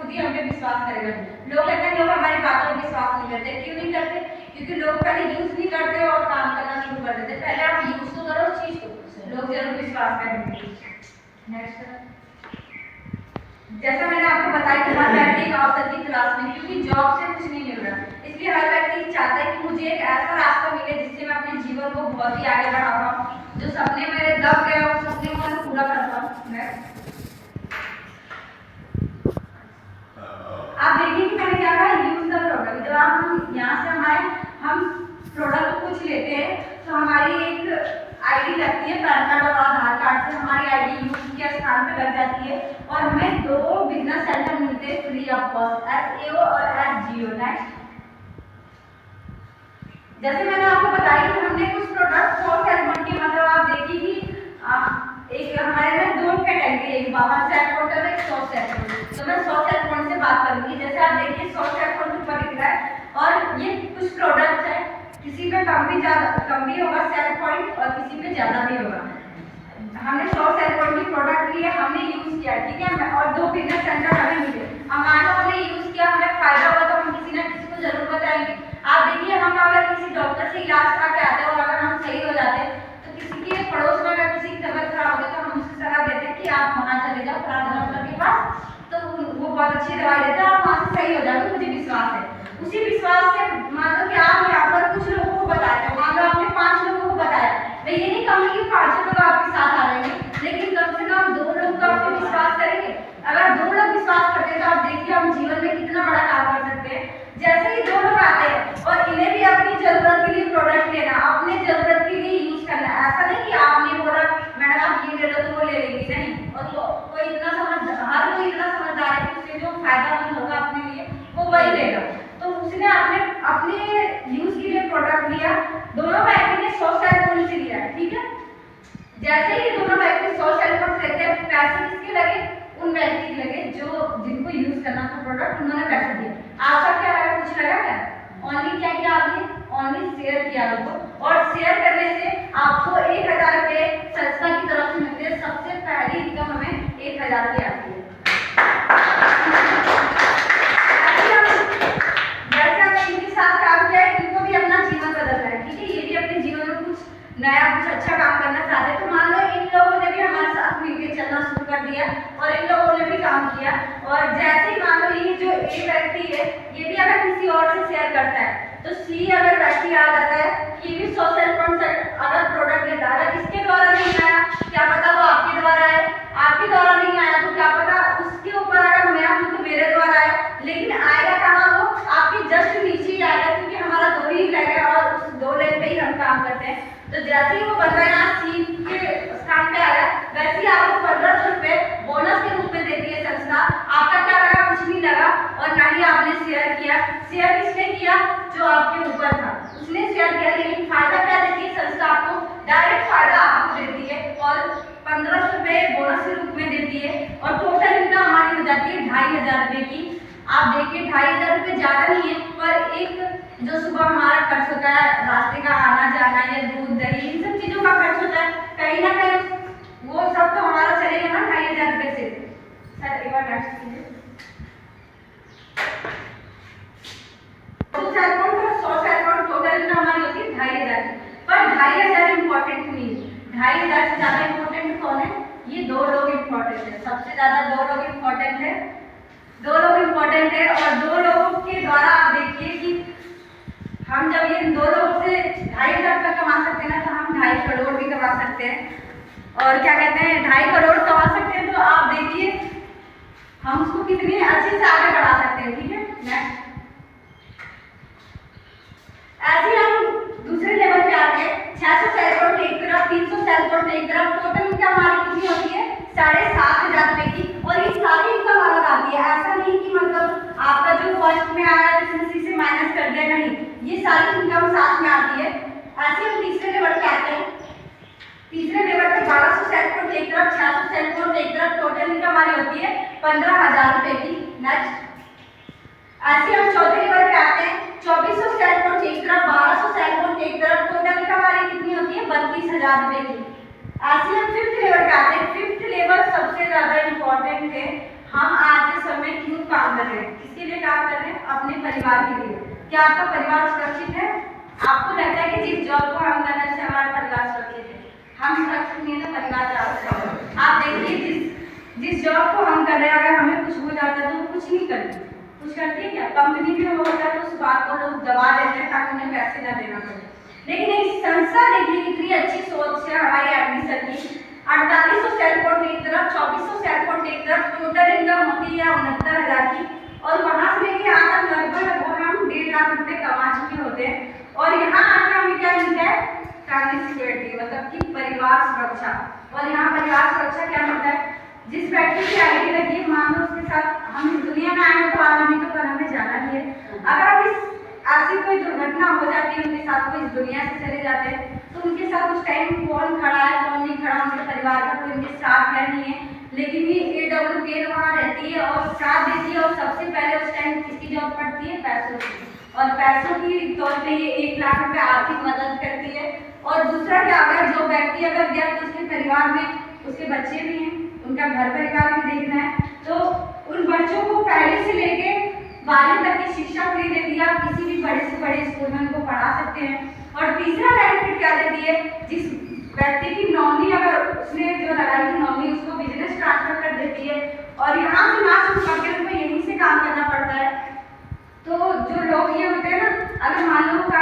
खुद ही हम पे विश्वास करेगा। लोग कहते हैं लोग हमारी बातों पर विश्वास नहीं करते, क्यों नहीं करते? क्योंकि लोग पहले यूज नहीं करते और काम करना शुरू कर देते। पहले आप यूज तो करो उस चीज को, लोग जरूर विश्वास करेंगे। नेक्स्ट, जैसा मैंने आपको बताया कि हर व्यक्ति एक अवसर की तलाश में, क्योंकि जॉब से कुछ नहीं मिल रहा, इसलिए हर व्यक्ति चाहता है कि मुझे एक ऐसा रास्ता मिले जिससे मैं अपने जीवन को बहुत ही आगे बढ़ा पाऊँ, जो सपने मेरे दब गए उस सपने को मैं पूरा कर पाऊँ। आप देखिए कि मैंने क्या कहा, यूज द प्रोडक्ट। जब हम यहाँ से हम प्रोडक्ट कुछ लेते हैं तो हमारी एक आईडी लगती है, पैन कार्ड और आधार कार्ड से हमारी आईडी यूज के स्थान पे लग जाती है और हमें 2 बिजनेस सेंटर मिलते हैं फ्री ऑफ कॉस्ट, SAO और SGO। नेक्स्ट, जैसे मैंने आपको बताया कि हमने कुछ प्रोडक्ट 100 सेल की, मतलब आप देखिए कि एक हमारे में 2 कैटेगरी, एक 52 सेल पॉइंट और एक 100 सेल पॉइंट। तो मैं 100 सेल पॉइंट से बात करूंगी। जैसे आप देखिए 100 सेल पॉइंट ऊपर दिख रहा है और ये कुछ प्रोडक्ट है, किसी पे कम भी होगा सेल पॉइंट और किसी पे ज्यादा भी होगा। हमने 100 सेल पॉइंट की प्रोडक्ट लिए, हमने यूज किया, ठीक है, और 2 बिजनेस सेंटर हमें मिले। अब मान लो हमने यूज किया, हमें फायदा हुआ तो हम किसी ना किसी को जरूर बताएंगे। आप देखिए हम अगर किसी डॉक्टर से इलाज करा के आते हैं और अगर हम सही हो जाते हैं तो किसी के पड़ोस में अगर किसी की तबियत खराब हो गई तो हम उससे सलाह देते हैं कि आप वहाँ चले जाओ फलाना डॉक्टर के पास, तो वो बहुत अच्छी दवाई देते हैं, आप वहाँ से सही हो जाओगे, मुझे विश्वास है। उसी विश्वास से मान लो कि आप यहाँ पर कुछ लोगों को बताते हो, मान लो आपने 5 लोगों को बताया, मैं ये नहीं कहूँगी कि 5 लोग आपके साथ आ रहेंगे, लेकिन कम से कम 2 लोग तो आप पे विश्वास करेंगे। अगर 2 लोग विश्वास करते हैं तो आप देखिए हम जीवन में कितना बड़ा काम कर सकते हैं। जैसे ही 2 लोग आते हैं और इन्हें भी अपनी जरूरत के लिए प्रोडक्ट लेना, अपने जरूरत के लिए यूज करना, ऐसा नहीं कि आपने बोला मैडम आप ये ले लो तो वो ले लेगी, नहीं। और कोई इतना हर कोई इतना समझदार है कि उसे जो फायदामंद होगा अपने लिए वो वही लेगा। तो उसने अपने यूज के लिए प्रोडक्ट लिया, दोनों व्यक्ति ने 100 सेल पॉइंट से लिया, ठीक है। जैसे ही दोनों व्यक्ति 100 सेल पॉइंट लेते हैं, पैसे किसके लगे? उन व्यक्ति के लगे जो जिनको यूज करना था प्रोडक्ट, उन्होंने पैसे दिए। आपका क्या लगा? कुछ लगा क्या? ओनली क्या किया आपने? ओनली शेयर किया लोगों, और शेयर करने से आपको 1000 रुपये संस्था की तरफ से मिलते हैं। सबसे पहली इनकम हमें 1000 की आती है। जैसे हमने इनके साथ काम किया है, इनको भी अपना जीवन बदलना है, ठीक है, ये भी अपने जीवन में कुछ नया कुछ अच्छा काम करना चाहते हैं। तो मान लो इन लोगों ने भी हमारे साथ मिलकर चलना शुरू कर दिया और इन लोगों ने भी काम किया, और जैसे ही मान लो ये जो ए व्यक्ति है ये भी अगर किसी और से शेयर करता है तो सी अगर व्यक्ति आ जाता है, ये भी 100 सेल पॉइंट अगर प्रोडक्ट लेता है, अगर इसके द्वारा नहीं आया क्या पता वो आपके द्वारा आए, आपके द्वारा नहीं आया तो क्या पता उसके ऊपर अगर मैं हूं तो मेरे द्वारा आए, लेकिन आएगा कहाँ? वो आपके जस्ट नीचे ही आएगा, क्योंकि हमारा 2 ही लेग है और उस 2 लेग पे ही हम काम करते हैं। तो जैसे ही वो बंदा यहाँ सी के स्थान पे आया, वैसे ही आपको 1500 रुपये बोनस के रूप में देती है संस्था। आपका क्या लगा? कुछ नहीं लगा, और ना ही आपने शेयर किया। शेयर किसने किया? जो आपके ऊपर था उसने शेयर किया, लेकिन फायदा क्या देती है संस्था? आपको डायरेक्ट फायदा आपको देती है और 1500 रुपये बोनस के रूप में देती है, और टोटल इनकम हमारी हो जाती है 2500 रुपये की। आप देखिए 2500 रुपये ज्यादा नहीं है, पर एक जो सुबह हमारा खर्च होता है, रास्ते का आना जाना या दूध दही इन सब चीजों का खर्च होता है, कहीं ना कहीं वो सब तो हमारा चलेगा ना 2500 रुपये से। सर एक बार नेक्स्ट कीजिए। 100 सेल पॉइंट टोटल इनकम हमारी होती है 2500, पर 2500 इम्पोर्टेंट नहीं है। 2500 से ज्यादा इम्पोर्टेंट कौन है? ये 2 लोग इम्पोर्टेंट है, सबसे ज्यादा 2 लोग इम्पोर्टेंट है। 2 लोग इम्पोर्टेंट है, और 2 लोगों के द्वारा आप देखिए कि हम जब ये 2 लोगों से 2500 तक कमा सकते हैं ना, तो हम 2.5 करोड़ भी कमा सकते हैं, और क्या कहते हैं 2.5 करोड़ कमा सकते हैं। तो आप देखिए हम उसको कितने अच्छे से आगे बढ़ा सकते हैं, ठीक है। नेक्स्ट, ऐसे हम दूसरे लेवल पे आते हैं। 600 सेल पॉइंट एक तरफ, 300 सेल पॉइंट एक तरफ, टोटल इनकम हमारी कितनी होती है? 7500 रुपये की, और ये सारी इनकम अलग आती है। ऐसा नहीं कि मतलब आपका जो फर्स्ट में आया इसमें से माइनस कर दिया, नहीं, ये सारी इनकम साथ में आती है। ऐसे हम तीसरे लेवल पे आते हैं। तीसरे लेवल पे 1200 सेल पॉइंट एक तरफ, 600 सेल पॉइंट एक तरफ, टोटल इनकम हमारी होती है 15000 रुपये की। नेक्स्ट, ऐसे हम चौथे लेवल पे आते हैं। 2400 सेल पॉइंट एक तरफ, 1200 सेल पॉइंट एक तरफ, टोटल इनकम हमारी कितनी होती है? 32000 रुपये की। ऐसे हम फिफ्थ लेवल पे आते हैं। फिफ्थ लेवल सबसे ज्यादा इम्पोर्टेंट है, हम आज के समय क्यों काम कर रहे हैं। किसके लिए काम कर रहे हैं? अपने परिवार के लिए। क्या आपका परिवार सुरक्षित है? आपको लगता है कि जिस जॉब को हम कर रहे हैं हमारा परिवार सुरक्षित है? हम सुरक्षित नहीं है तो परिवार क्या होगा? आप देखिए जिस जॉब को हम कर रहे हैं अगर हमें कुछ हो जाता है तो कुछ नहीं करती। कुछ करती है क्या? कंपनी में होता है तो उस बात को लोग दबा देते हैं ताकि उन्हें पैसे ना देना पड़े। लेकिन एक संस्था देखिए कितनी अच्छी सोच है हमारी एडमिशन की। 4800 सेल फोन एक तरफ, 2400 सेल फोन एक तरफ, टोटल इनकम होती है 69,000 की और वहाँ से लेके यहाँ तक लगभग वो हम 1.5 लाख रुपए कमा चुके होते हैं। और यहाँ आके हमें क्या मिलता है? फैमिली सिक्योरिटी, मतलब कि परिवार सुरक्षा। और यहाँ परिवार सुरक्षा क्या मिलता है? जिस व्यक्ति की आईडी लगी है, मान लो उसके साथ हम इस दुनिया में आए तो आज नहीं तो कल हमें जाना ही है। अगर अब इस ऐसी कोई दुर्घटना हो जाती है उनके साथ, कोई इस दुनिया से चले जाते हैं तो उनके साथ उस टाइम कौन खड़ा है कौन नहीं खड़ा, उनके परिवार का कोई उनके साथ है नहीं है। लेकिन ये AWK वहाँ रहती है और साथ देती है और सबसे पहले उस टाइम किसकी जॉब पड़ती है? पैसों की। और पैसों की तौर पे ये 1 लाख रुपए आर्थिक मदद करती है। और दूसरा क्या, अगर जो व्यक्ति अगर गया तो उसके परिवार में उसके बच्चे भी हैं, उनका घर परिवार भी देखना है, तो उन बच्चों को पहले से लेके 12वीं तक की शिक्षा फ्री देती है। आप किसी भी बड़े से बड़े स्कूल में उनको पढ़ा सकते हैं। और तीसरा बेनिफिट क्या देती है? जिस व्यक्ति की नॉमिनी अगर उसने जो लगाई थी नॉमिनी उसको बिजनेस ट्रांसफर कर देती है और यहाँ से ना शुरू करके उनको यहीं से काम करना पड़ता है। तो जो लोग ये होते हैं ना, अगर मान लो